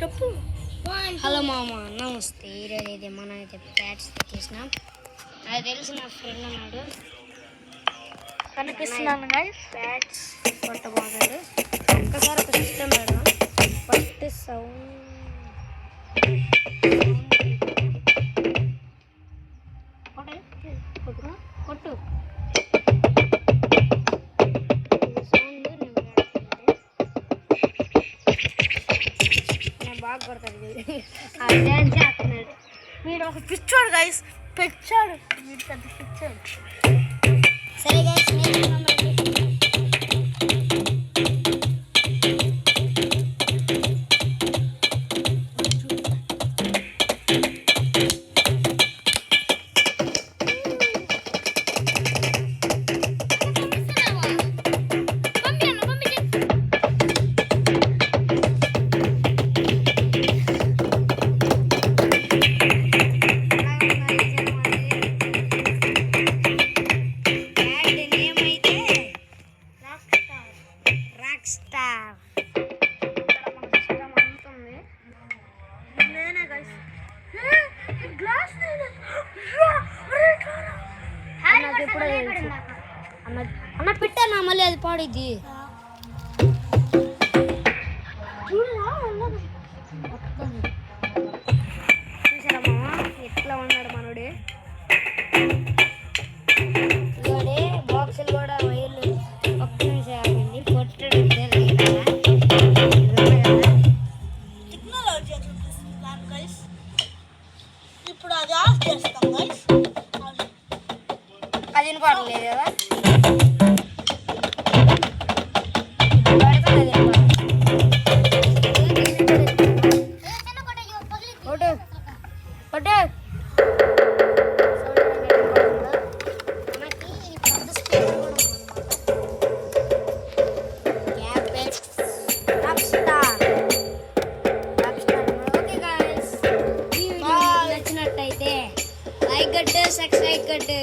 చెప్పు. హలో మామ, నమస్తే. ఈరోజు అయితే మనం అయితే ప్యాట్స్ తెచ్చేసినాం. అది తెలిసి నా ఫ్రెండ్ అన్నాడు కనిపిస్తున్నాను గైస్. ప్యాట్స్ కొట్టబోతాడు. ఒక్కసారి ఒక సిస్టమ్ పెడదాం. ఫస్ట్ సౌండ్ కొట్టు బాగా కొడతాడు. డ్యాన్స్ చేస్తున్నాడు. వీడు ఒక పిచ్చోడు గైస్, పెచ్చాడు. వీడు పెద్ద పిచ్చోడు. సరే గైస్, అన్న పెట్టానా మళ్ళీ అది పాడిద్ది. చూసారా మామ ఎట్లా ఉన్నాడు మనోడే. ఇవాడే బాక్సులు కూడా వైర్లు ఒక్క నిమిషం ఆగింది. కొట్టడు టెక్నాలజీ గైస్. ఇప్పుడు అది ఆఫ్ చేస్తాం గైస్. అది వినపడలేదు కదా. నచ్చినట్టయితే లైక్ కట్టు, సబ్స్క్రైబ్ కట్టు.